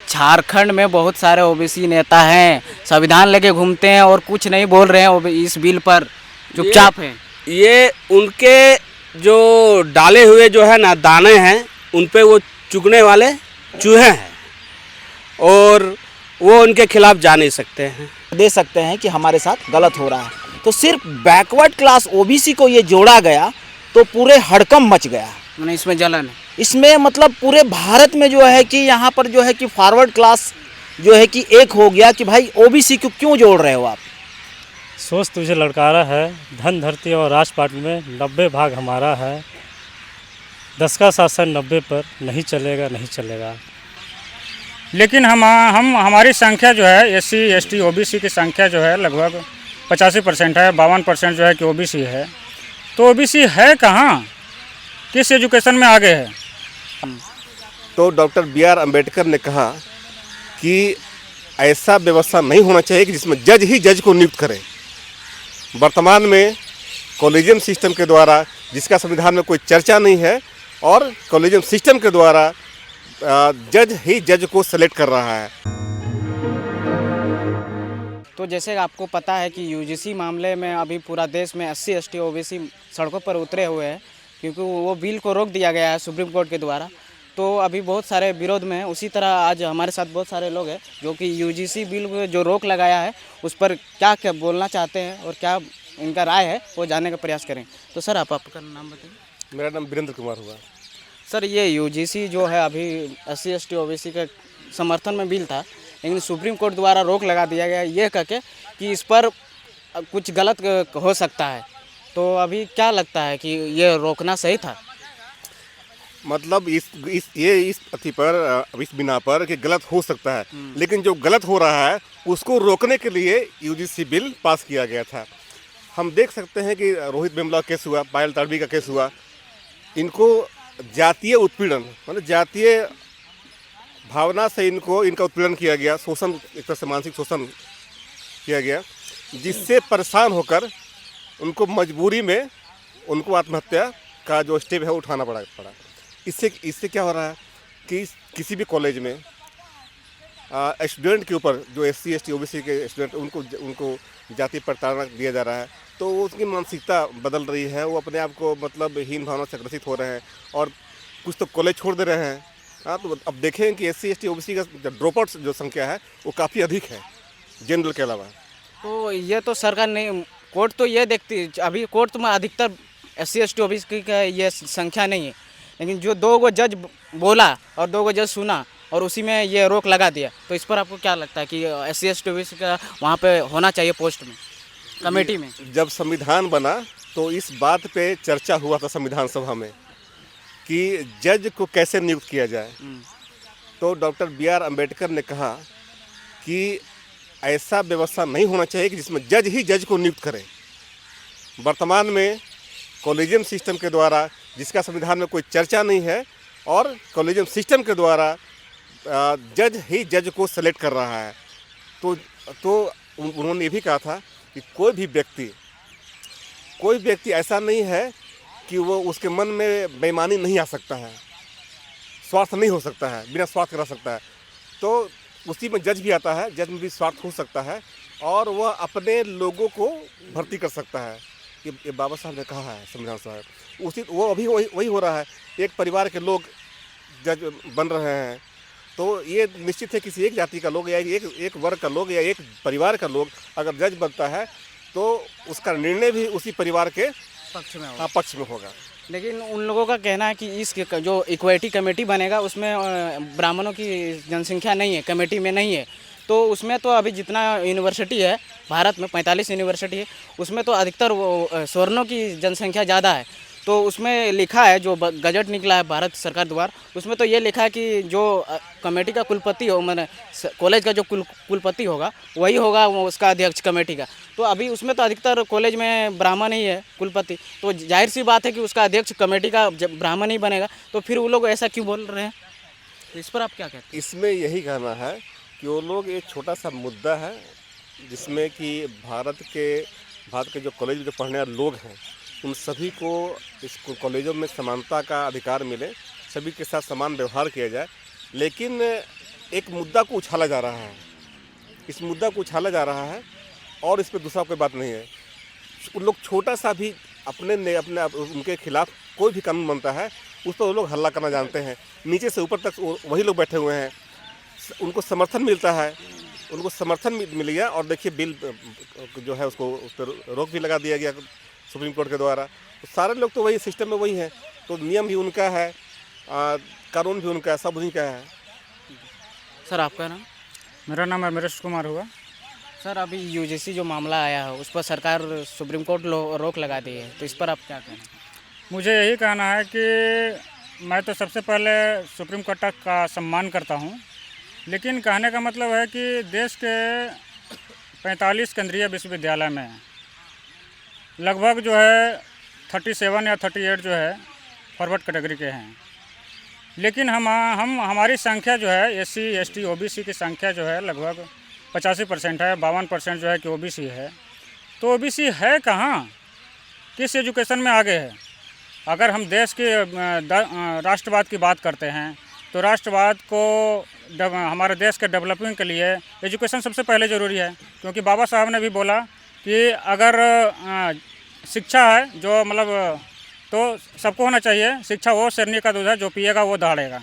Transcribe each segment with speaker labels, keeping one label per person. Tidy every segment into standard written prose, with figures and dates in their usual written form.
Speaker 1: झारखंड में बहुत सारे ओबीसी नेता हैं, संविधान लेके घूमते हैं और कुछ नहीं बोल रहे हैं इस बिल पर, चुपचाप हैं।
Speaker 2: ये उनके जो डाले हुए जो है ना दाने हैं, उन पे वो चुगने वाले चूहे हैं और वो उनके खिलाफ जा नहीं सकते हैं।
Speaker 3: दे सकते हैं कि हमारे साथ गलत हो रहा है। तो सिर्फ बैकवर्ड क्लास ओबीसी को ये जोड़ा गया तो पूरे हड़कंप मच गया।
Speaker 1: मैंने इसमें जलन है।
Speaker 3: इसमें मतलब पूरे भारत में जो है कि यहाँ पर जो है कि फॉरवर्ड क्लास जो है कि एक हो गया कि भाई ओबीसी को क्यों जोड़ रहे हो आप।
Speaker 4: सोच तुझे लड़कारा है, धन धरती और राजपाट में 90 भाग हमारा है। 10 का शासन 90 पर नहीं चलेगा, नहीं चलेगा।
Speaker 5: लेकिन हम हमारी संख्या जो है एससी एसटी ओबीसी की संख्या जो है लगभग 85% है, 52% जो है कि ओबीसी है। तो ओबीसी है कहाँ, किस एजुकेशन में आगे है।
Speaker 6: तो डॉक्टर B.R. अम्बेडकर ने कहा कि ऐसा व्यवस्था नहीं होना चाहिए कि जिसमें जज ही जज को नियुक्त करे। वर्तमान में कॉलेजियम सिस्टम के द्वारा, जिसका संविधान में कोई चर्चा नहीं है, और कॉलेजियम सिस्टम के द्वारा जज ही जज को सेलेक्ट कर रहा है।
Speaker 1: तो जैसे आपको पता है कि यूजीसी मामले में अभी पूरा देश में एससी एसटी ओबीसी सड़कों पर उतरे हुए हैं, क्योंकि वो बिल को रोक दिया गया है सुप्रीम कोर्ट के द्वारा। तो अभी बहुत सारे विरोध में हैं। उसी तरह आज हमारे साथ बहुत सारे लोग हैं जो कि यूजीसी बिल को जो रोक लगाया है उस पर क्या क्या बोलना चाहते हैं और क्या इनका राय है वो जानने का प्रयास करें। तो सर आप आपका नाम बताइए।
Speaker 6: मेरा नाम वीरेंद्र कुमार हुआ।
Speaker 1: सर ये यूजीसी जो है अभी एससी एसटी ओबीसी के समर्थन में बिल था, लेकिन सुप्रीम कोर्ट द्वारा रोक लगा दिया गया ये कह के कि इस पर कुछ गलत हो सकता है। तो अभी क्या लगता है कि ये रोकना सही था?
Speaker 6: मतलब इस अति पर, इस बिना पर कि गलत हो सकता है, लेकिन जो गलत हो रहा है उसको रोकने के लिए यूजीसी बिल पास किया गया था। हम देख सकते हैं कि रोहित वेमुला केस हुआ, पायल तडवी का केस हुआ, इनको जातीय उत्पीड़न मतलब जातीय भावना से इनका उत्पीड़न किया गया, शोषण, एक तरह से मानसिक शोषण किया गया, जिससे परेशान होकर उनको मजबूरी में उनको आत्महत्या का जो स्टेप है उठाना पड़ा। इससे क्या हो रहा है कि किसी भी कॉलेज में स्टूडेंट के ऊपर जो एससी एसटी ओबीसी के स्टूडेंट उनको जाति प्रताड़ना दिया जा रहा है, तो उसकी मानसिकता बदल रही है। वो अपने आप को मतलब हीन भावना से ग्रसित हो रहे हैं और कुछ तो कॉलेज छोड़ दे रहे हैं। हाँ, तो अब देखें कि एससी एसटी ओबीसी का ड्रॉप आउट जो संख्या है वो काफ़ी अधिक है जनरल के अलावा।
Speaker 1: तो ये तो सरकार नहीं, कोर्ट तो ये देखती, अभी कोर्ट में अधिकतर एससी एसटी ओबीसी का ये संख्या नहीं है, लेकिन जो 2 गो जज बोला और 2 गो जज सुना और उसी में ये रोक लगा दिया। तो इस पर आपको क्या लगता है कि एससी एसटी ओबीसी का वहाँ पे होना चाहिए पोस्ट में, कमेटी में?
Speaker 6: जब संविधान बना तो इस बात पे चर्चा हुआ था संविधान सभा में कि जज को कैसे नियुक्त किया जाए। तो डॉक्टर B.R. अम्बेडकर ने कहा कि ऐसा व्यवस्था नहीं होना चाहिए कि जिसमें जज ही जज को नियुक्त करे। वर्तमान में कॉलेजियम सिस्टम के द्वारा, जिसका संविधान में कोई चर्चा नहीं है, और कॉलेजियम सिस्टम के द्वारा जज ही जज को सेलेक्ट कर रहा है। तो उन्होंने ये भी कहा था कि कोई व्यक्ति ऐसा नहीं है कि वो उसके मन में बेईमानी नहीं आ सकता है, स्वार्थ नहीं हो सकता है, बिना स्वार्थ करा सकता है। तो उसी में जज भी आता है, जज में भी स्वार्थ हो सकता है और वह अपने लोगों को भर्ती कर सकता है। ये बाबा साहब ने कहा है संविधान साहब, वो अभी वही हो रहा है। एक परिवार के लोग जज बन रहे हैं, तो ये निश्चित है किसी एक जाति का लोग या एक वर्ग का लोग या एक परिवार का लोग अगर जज बनता है तो उसका निर्णय भी उसी परिवार के पक्ष में होगा।
Speaker 1: लेकिन उन लोगों का कहना है कि इस जो इक्विटी कमेटी बनेगा उसमें ब्राह्मणों की जनसंख्या नहीं है, कमेटी में नहीं है। तो उसमें तो अभी जितना यूनिवर्सिटी है भारत में 45 यूनिवर्सिटी है, उसमें तो अधिकतर सवर्णों की जनसंख्या ज़्यादा है। तो उसमें लिखा है, जो गजट निकला है भारत सरकार द्वारा, उसमें तो ये लिखा है कि जो कमेटी का कुलपति हो, मैंने कॉलेज का जो कुलपति होगा वही होगा उसका अध्यक्ष कमेटी का। तो अभी उसमें तो अधिकतर कॉलेज में ब्राह्मण ही है कुलपति, तो जाहिर सी बात है कि उसका अध्यक्ष कमेटी का जब ब्राह्मण ही बनेगा तो फिर वो लोग ऐसा क्यों बोल रहे हैं? तो इस पर आप क्या कहते हैं?
Speaker 6: इसमें यही कहना है कि वो लोग एक छोटा सा मुद्दा है जिसमें कि भारत के जो कॉलेज में जो पढ़ने वाले लोग हैं उन सभी को इस कॉलेजों में समानता का अधिकार मिले, सभी के साथ समान व्यवहार किया जाए। लेकिन एक मुद्दा को उछाला जा रहा है, इस मुद्दा को उछाला जा रहा है और इस पर दूसरा कोई बात नहीं है। उन लोग छोटा सा भी अपने उनके खिलाफ कोई भी कानून बनता है उस पर वो लोग हल्ला करना जानते हैं। नीचे से ऊपर तक वही लोग बैठे हुए हैं, उनको समर्थन मिलता है, उनको समर्थन मिल गया और देखिए बिल जो है उसको उस पर रोक भी लगा दिया गया सुप्रीम कोर्ट के द्वारा। तो सारे लोग तो वही सिस्टम में वही है, तो नियम भी उनका है, कानून भी उनका है, सब उन्हीं का है।
Speaker 1: सर आपका नाम?
Speaker 5: मेरा नाम अमरेश कुमार हुआ।
Speaker 1: सर अभी यूजीसी जो मामला आया है उस पर सरकार सुप्रीम कोर्ट रोक लगा दी है, तो इस पर आप क्या कहना है?
Speaker 5: मुझे यही कहना है कि मैं तो सबसे पहले सुप्रीम कोर्ट का सम्मान करता हूँ, लेकिन कहने का मतलब है कि देश के 45 केंद्रीय विश्वविद्यालय में लगभग जो है 37 या 38 जो है फॉरवर्ड कैटेगरी के हैं, लेकिन हमारी संख्या जो है SC ST OBC की संख्या जो है लगभग 85% है, 52% जो है कि OBC है। तो OBC है कहाँ, किस एजुकेशन में आगे है? अगर हम देश के राष्ट्रवाद की बात करते हैं तो राष्ट्रवाद को हमारे देश के डेवलपिंग के लिए एजुकेशन सबसे पहले ज़रूरी है, क्योंकि बाबा साहब ने भी बोला कि अगर शिक्षा है जो मतलब तो सबको होना चाहिए, शिक्षा वो शेरनी का दूध है, जो पिएगा वो दहाड़ेगा।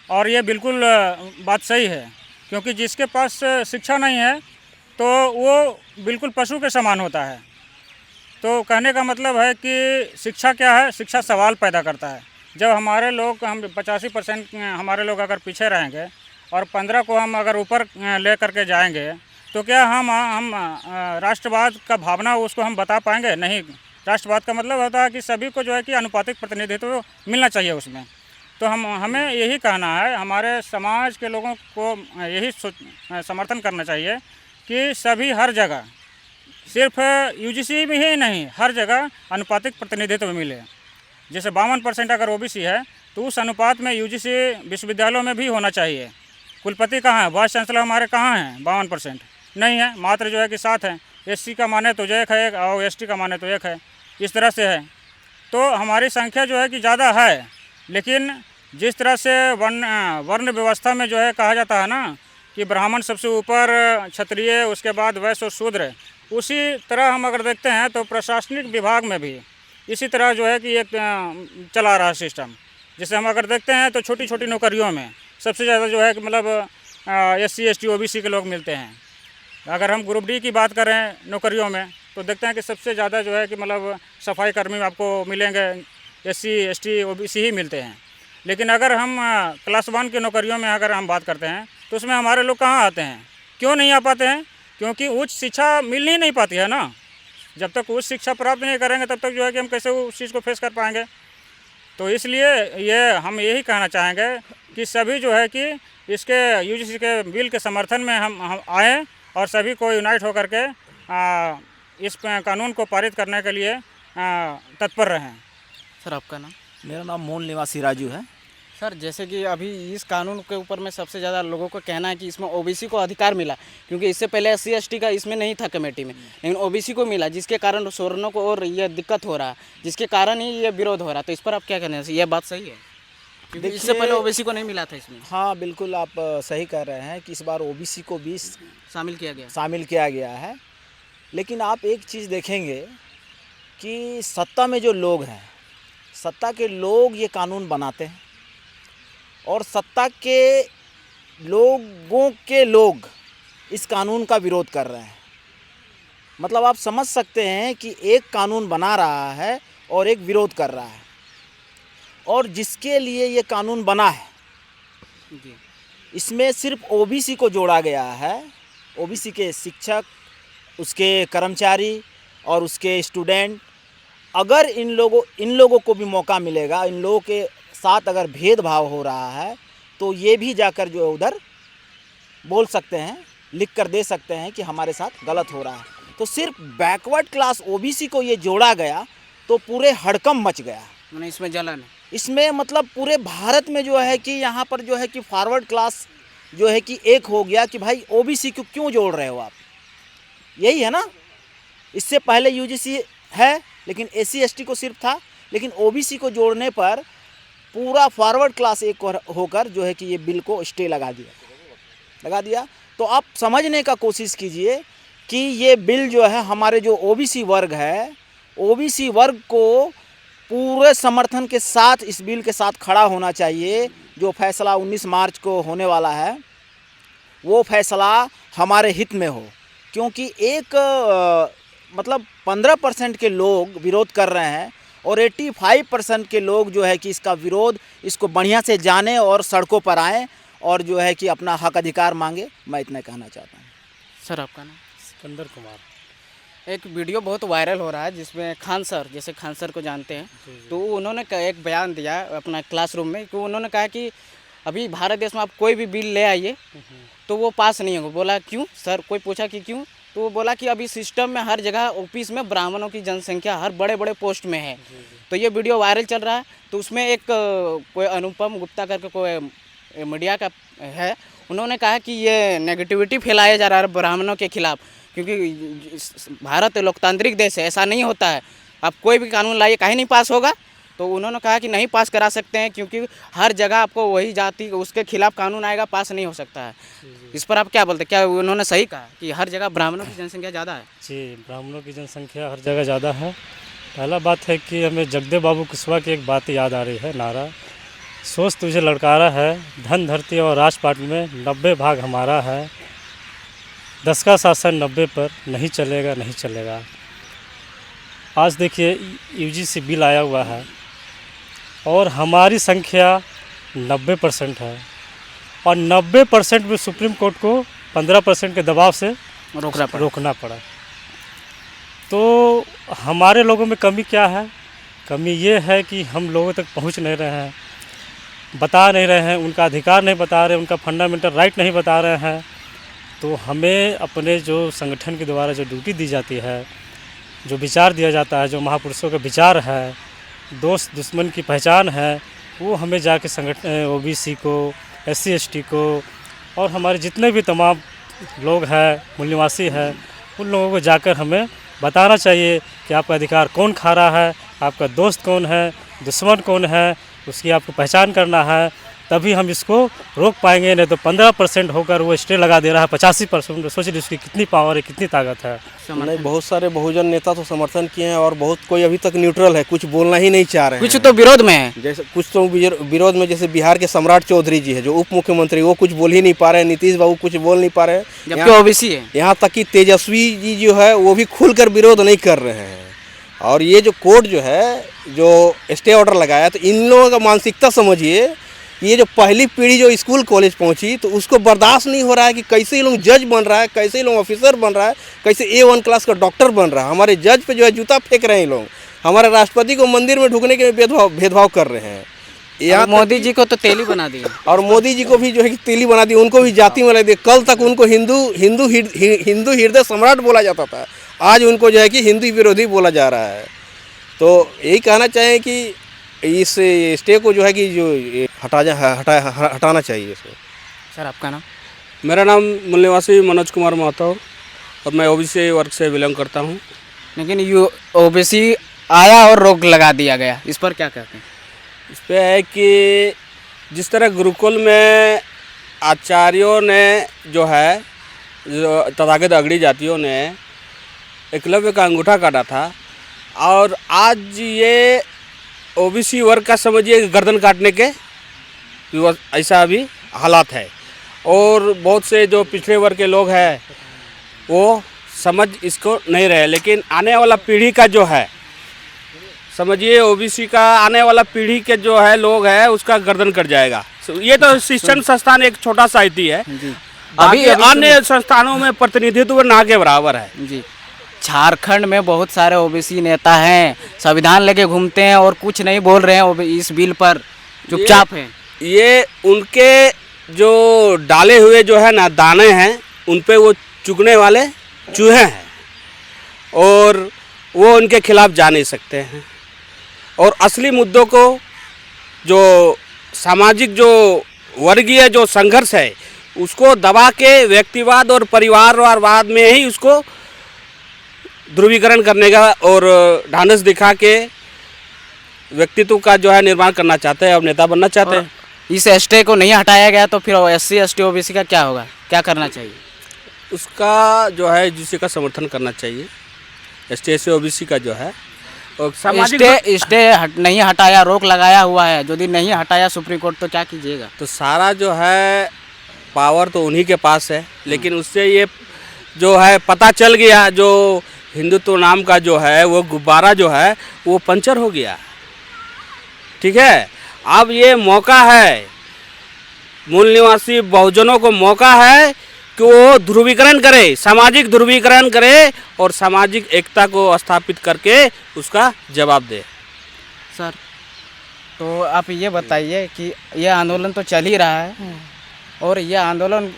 Speaker 5: और ये बिल्कुल बात सही है, क्योंकि जिसके पास शिक्षा नहीं है तो वो बिल्कुल पशु के समान होता है। तो कहने का मतलब है कि शिक्षा क्या है, शिक्षा सवाल पैदा करता है। जब हमारे लोग हम 85% हमारे लोग अगर पीछे रहेंगे और 15 को हम अगर ऊपर ले करके जाएंगे तो क्या हम राष्ट्रवाद का भावना उसको हम बता पाएंगे? नहीं। राष्ट्रवाद का मतलब होता है कि सभी को जो है कि अनुपातिक प्रतिनिधित्व मिलना चाहिए उसमें। तो हमें यही कहना है, हमारे समाज के लोगों को यही समर्थन करना चाहिए कि सभी हर जगह, सिर्फ UGC में ही नहीं, हर जगह अनुपातिक प्रतिनिधित्व मिले। जैसे 52% अगर OBC है तो उस अनुपात में UGC विश्वविद्यालयों में भी होना चाहिए। कुलपति कहाँ है, वाइस चांसलर हमारे कहाँ हैं? 52% नहीं है, मात्र जो है कि 7 हैं। SC का माने तो 1 है और ST का माने तो 1 है, इस तरह से है। तो हमारी संख्या जो है कि ज़्यादा है, लेकिन जिस तरह से वर्ण व्यवस्था में जो है कहा जाता है ना कि ब्राह्मण सबसे ऊपर, क्षत्रिय, उसके बाद वैश्य और शूद्र, उसी तरह हम अगर देखते हैं तो प्रशासनिक विभाग में भी इसी तरह जो है कि एक चला रहा सिस्टम। जैसे हम अगर देखते हैं तो छोटी छोटी नौकरियों में सबसे ज़्यादा जो है कि मतलब SC ST OBC के लोग मिलते हैं। अगर हम ग्रुप D की बात करें नौकरियों में तो देखते हैं कि सबसे ज़्यादा जो है कि मतलब सफाई कर्मी आपको मिलेंगे, SC ST OBC ही मिलते हैं। लेकिन अगर हम क्लास 1 की नौकरियों में अगर हम बात करते हैं तो उसमें हमारे लोग कहाँ आते हैं? क्यों नहीं आ पाते हैं? क्योंकि उच्च शिक्षा मिल ही नहीं पाती है ना। जब तक उच्च शिक्षा प्राप्त नहीं करेंगे तब तक जो है कि हम कैसे उस चीज़ को फेस कर पाएंगे। तो इसलिए हम यही कहना चाहेंगे कि सभी जो है कि इसके UGC के बिल के समर्थन में हम आएँ और सभी को यूनाइट होकर के इस कानून को पारित करने के लिए तत्पर रहें।
Speaker 1: सर आपका नाम?
Speaker 3: मेरा नाम मूल निवासी राजू है।
Speaker 1: सर जैसे कि अभी इस कानून के ऊपर में सबसे ज़्यादा लोगों को कहना है कि इसमें OBC को अधिकार मिला, क्योंकि इससे पहले SC ST का इसमें नहीं था कमेटी में, लेकिन OBC को मिला, जिसके कारण सवर्णों को और ये दिक्कत हो रहा है, जिसके कारण ही ये विरोध हो रहा है। तो इस पर आप क्या कहना है, ये बात सही है? क्योंकि इससे पहले OBC को नहीं मिला था इसमें।
Speaker 3: हाँ बिल्कुल, आप सही कह रहे हैं कि इस बार OBC को भी
Speaker 1: शामिल
Speaker 3: किया गया है। लेकिन आप एक चीज़ देखेंगे कि सत्ता में जो लोग हैं, सत्ता के लोग ये कानून बनाते हैं और सत्ता के लोगों के लोग इस कानून का विरोध कर रहे हैं। मतलब आप समझ सकते हैं कि एक कानून बना रहा है और एक विरोध कर रहा है, और जिसके लिए ये कानून बना है इसमें सिर्फ OBC को जोड़ा गया है। OBC के शिक्षक, उसके कर्मचारी और उसके स्टूडेंट, अगर इन लोगों को भी मौका मिलेगा, इन लोगों के साथ अगर भेदभाव हो रहा है तो ये भी जाकर जो उधर बोल सकते हैं, लिख कर दे सकते हैं कि हमारे साथ गलत हो रहा है। तो सिर्फ बैकवर्ड क्लास OBC को ये जोड़ा गया तो पूरे हड़कंप मच गया।
Speaker 1: मैंने इसमें जलन,
Speaker 3: इसमें मतलब पूरे भारत में जो है कि यहाँ पर जो है कि फॉरवर्ड क्लास जो है कि एक हो गया कि भाई OBC को क्यों जोड़ रहे हो आप, यही है ना। इससे पहले UGC है लेकिन SC ST को सिर्फ था, लेकिन OBC को जोड़ने पर पूरा फॉरवर्ड क्लास एक होकर जो है कि ये बिल को स्टे लगा दिया। लगा दिया। तो आप समझने का कोशिश कीजिए कि ये बिल जो है हमारे जो ओबीसी वर्ग है, ओबीसी वर्ग को पूरे समर्थन के साथ इस बिल के साथ खड़ा होना चाहिए। जो फैसला 19 मार्च को होने वाला है वो फैसला हमारे हित में हो, क्योंकि एक मतलब 15% के लोग विरोध कर रहे हैं और 85% के लोग जो है कि इसका विरोध, इसको बढ़िया से जाने और सड़कों पर आएँ और जो है कि अपना हक अधिकार मांगे। मैं इतना कहना चाहता हूँ।
Speaker 1: सर आपका नाम?
Speaker 4: सिकंदर कुमार।
Speaker 1: एक वीडियो बहुत वायरल हो रहा है जिसमें खान सर, जैसे खान सर को जानते हैं, तो उन्होंने एक बयान दिया अपना क्लासरूम में कि उन्होंने कहा कि अभी भारत देश में आप कोई भी बिल ले आइए तो वो पास नहीं होगा। बोला क्यों सर? कोई पूछा कि क्यों, तो वो बोला कि अभी सिस्टम में हर जगह ऑफिस में ब्राह्मणों की जनसंख्या हर बड़े बड़े पोस्ट में है। तो ये वीडियो वायरल चल रहा है। तो उसमें एक कोई अनुपम गुप्ता करके कोई मीडिया का है, उन्होंने कहा कि ये नेगेटिविटी फैलाया जा रहा है ब्राह्मणों के खिलाफ, क्योंकि भारत लोकतांत्रिक देश है, ऐसा नहीं होता है। आप कोई भी कानून लाइए काहे नहीं पास होगा। तो उन्होंने कहा कि नहीं पास करा सकते हैं, क्योंकि हर जगह आपको वही जाति उसके खिलाफ कानून आएगा, पास नहीं हो सकता है। इस पर आप क्या बोलते हैं? क्या उन्होंने सही कहा कि हर जगह ब्राह्मणों की जनसंख्या ज़्यादा है?
Speaker 4: जी, ब्राह्मणों की जनसंख्या हर जगह ज़्यादा है। पहला बात है कि हमें जगदेव बाबू कुशवाहा की एक बात याद आ रही है, नारा सोच तुझे ललकारा है, धन धरती और राजपाट में 90 भाग हमारा है, 10 का शासन 90 पर नहीं चलेगा, नहीं चलेगा। आज देखिए यूजीसी बिल आया हुआ है और हमारी संख्या 90% है और 90% में सुप्रीम कोर्ट को 15% के दबाव से रोकना पड़ा। तो हमारे लोगों में कमी क्या है? कमी ये है कि हम लोगों तक पहुंच नहीं रहे हैं, बता नहीं रहे हैं, उनका अधिकार नहीं बता रहे, उनका फंडामेंटल राइट नहीं बता रहे हैं। तो हमें अपने जो संगठन के द्वारा जो ड्यूटी दी जाती है, जो विचार दिया जाता है, जो महापुरुषों का विचार है, दोस्त दुश्मन की पहचान है, वो हमें जाके संगठन ओबीसी को, SC ST को और हमारे जितने भी तमाम लोग हैं, मूल निवासी हैं, उन लोगों को जाकर हमें बताना चाहिए कि आपका अधिकार कौन खा रहा है, आपका दोस्त कौन है, दुश्मन कौन है, उसकी आपको पहचान करना है, तभी हम इसको रोक पाएंगे। नहीं तो 15% होकर वो स्टे लगा दे रहा है 85%। सोच लीजिए उसकी कितनी पावर है, कितनी ताकत है।
Speaker 7: नहीं, बहुत सारे बहुजन नेता तो समर्थन किए हैं और बहुत कोई अभी तक न्यूट्रल है, कुछ बोलना ही नहीं चाह रहे हैं।
Speaker 1: कुछ तो विरोध में है,
Speaker 7: जैसे कुछ तो विरोध में, जैसे बिहार के सम्राट चौधरी जी है जो उप मुख्यमंत्री, वो कुछ बोल ही नहीं पा रहे हैं, नीतीश बाबू कुछ बोल नहीं पा रहे हैं,
Speaker 1: जबकि ओबीसी है।
Speaker 7: यहाँ तक कि तेजस्वी जी जो है वो भी खुलकर विरोध नहीं कर रहे हैं। और ये जो कोर्ट जो है, जो स्टे ऑर्डर लगाया, तो इन लोगों का मानसिकता समझिए। ये जो पहली पीढ़ी जो स्कूल कॉलेज पहुंची तो उसको बर्दाश्त नहीं हो रहा है कि कैसे ये लोग जज बन रहा है, कैसे ये लोग ऑफिसर बन रहा है, कैसे A1 क्लास का डॉक्टर बन रहा है। हमारे जज पे जो है जूता फेंक रहे हैं लोग, हमारे राष्ट्रपति को मंदिर में ढुकने के भेदभाव कर रहे हैं।
Speaker 1: यहाँ मोदी जी को तो तेली बना दिया
Speaker 7: और मोदी जी को भी जो है कि तेली बना दिया, उनको भी जाति में लगा दिया। कल तक उनको हिंदू हृदय सम्राट बोला जाता था, आज उनको जो है कि हिंदू विरोधी बोला जा रहा है। तो यही कहना चाहें कि इस स्टे को जो है कि जो हटाना चाहिए इसको।
Speaker 1: सर आपका नाम?
Speaker 2: मेरा नाम मूल निवासी मनोज कुमार महतो और मैं ओबीसी वर्ग से बिलोंग करता हूँ।
Speaker 1: लेकिन यू ओबीसी आया और रोक लगा दिया गया, इस पर क्या कहते हैं?
Speaker 2: इस पे है कि जिस तरह गुरुकुल में आचार्यों ने जो है, जो तथागत अगड़ी जातियों ने एकलव्य का अंगूठा काटा था, और आज ये ओबीसी वर्ग का समझिए गर्दन काटने के ऐसा अभी हालात है। और बहुत से जो पिछड़े वर्ग के लोग हैं वो समझ इसको नहीं रहे, लेकिन आने वाला पीढ़ी का जो है, समझिए ओबीसी का आने वाला पीढ़ी के जो है लोग हैं उसका गर्दन कट जाएगा। ये तो शिक्षण संस्थान एक छोटा सा IT है, अभी अन्य संस्थानों में प्रतिनिधित्व ना के बराबर है
Speaker 1: जी। झारखंड में बहुत सारे ओबीसी नेता हैं, संविधान लेके घूमते हैं और कुछ नहीं बोल रहे हैं इस बिल पर, चुपचाप हैं।
Speaker 2: ये उनके जो डाले हुए जो है ना दाने हैं, उन पे वो चुगने वाले चूहे हैं और वो उनके खिलाफ जा नहीं सकते हैं। और असली मुद्दों को, जो सामाजिक जो वर्गीय जो संघर्ष है, उसको दबा के व्यक्तिवाद और परिवारवाद में ही उसको ध्रुवीकरण करने का और ढांढस दिखा के व्यक्तित्व का जो है निर्माण करना चाहते हैं और नेता बनना चाहते हैं।
Speaker 1: इस स्टे को नहीं हटाया गया तो फिर SC ST OBC का क्या होगा, क्या करना चाहिए?
Speaker 2: उसका जो है जिससे का समर्थन करना चाहिए, ST SC OBC का जो है। और सामाजिक
Speaker 1: स्टे नहीं हटाया, रोक लगाया हुआ है, यदि नहीं हटाया सुप्रीम कोर्ट तो क्या कीजिएगा?
Speaker 2: तो सारा जो है पावर तो उन्हीं के पास है, लेकिन उससे ये जो है पता चल गया, जो हिंदुत्व नाम का जो है वो गुब्बारा जो है वो पंचर हो गया। ठीक है, अब ये मौका है, मूल निवासी बहुजनों को मौका है कि वो ध्रुवीकरण करे, सामाजिक ध्रुवीकरण करे और सामाजिक एकता को स्थापित करके उसका जवाब दे।
Speaker 1: सर, तो आप ये बताइए कि ये आंदोलन तो चल ही रहा है और ये आंदोलन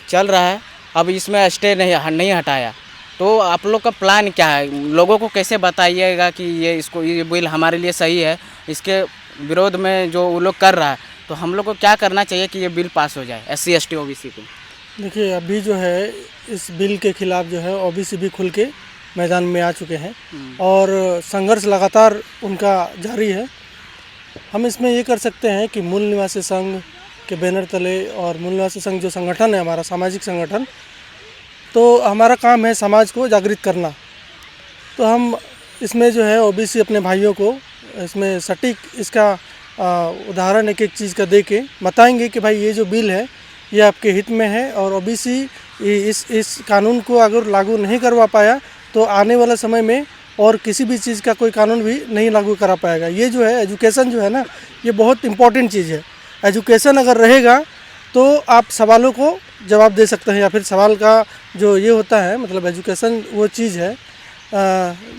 Speaker 1: चल रहा है, अब इसमें स्टे नहीं हटाया, तो आप लोग का प्लान क्या है? लोगों को कैसे बताइएगा कि ये बिल हमारे लिए सही है, इसके विरोध में जो वो लोग कर रहा है, तो हम लोग को क्या करना चाहिए कि ये बिल पास हो जाए SC ST OBC को?
Speaker 8: देखिए, अभी जो है इस बिल के खिलाफ जो है OBC भी खुल के मैदान में आ चुके हैं और संघर्ष लगातार उनका जारी है। हम इसमें ये कर सकते हैं कि मूल निवासी संघ के बैनर तले, और मूल निवासी संघ जो संगठन है हमारा सामाजिक संगठन, तो हमारा काम है समाज को जागृत करना। तो हम इसमें जो है OBC अपने भाइयों को इसमें सटीक इसका उदाहरण एक एक चीज़ का दे के बताएंगे कि भाई ये जो बिल है ये आपके हित में है, और OBC इस कानून को अगर लागू नहीं करवा पाया तो आने वाला समय में और किसी भी चीज़ का कोई कानून भी नहीं लागू करा पाएगा। ये जो है एजुकेशन जो है ना, ये बहुत इम्पॉर्टेंट चीज़ है। एजुकेशन अगर रहेगा तो आप सवालों को जवाब दे सकते हैं, या फिर सवाल का जो ये होता है मतलब एजुकेशन वो चीज़ है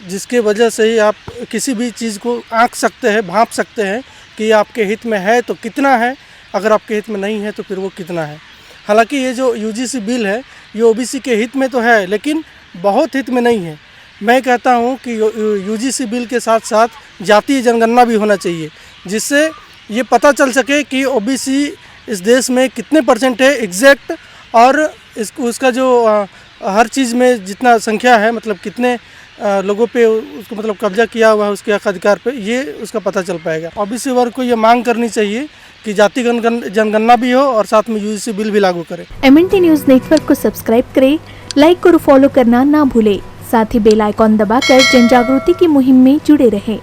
Speaker 8: जिसके वजह से ही आप किसी भी चीज़ को आंक सकते हैं, भांप सकते हैं कि ये आपके हित में है तो कितना है, अगर आपके हित में नहीं है तो फिर वो कितना है। हालांकि ये जो UGC बिल है ये OBC के हित में तो है, लेकिन बहुत हित में नहीं है। मैं कहता हूँ कि UGC बिल के साथ साथ जातीय जनगणना भी होना चाहिए, जिससे ये पता चल सके कि OBC इस देश में कितने % है एग्जैक्ट, और उसका जो हर चीज़ में जितना संख्या है, मतलब कितने लोगों पे उसको मतलब कब्जा किया हुआ है उसके अधिकार पे, ये उसका पता चल पाएगा। OBC वर्ग को ये मांग करनी चाहिए कि जाति जनगणना भी हो और साथ में UGC बिल भी लागू करें।
Speaker 9: MNT न्यूज़ नेटवर्क को सब्सक्राइब करें, लाइक और फॉलो करना ना भूलें। साथ ही बेल आइकॉन दबाकर जन जागृति की मुहिम में जुड़े रहें।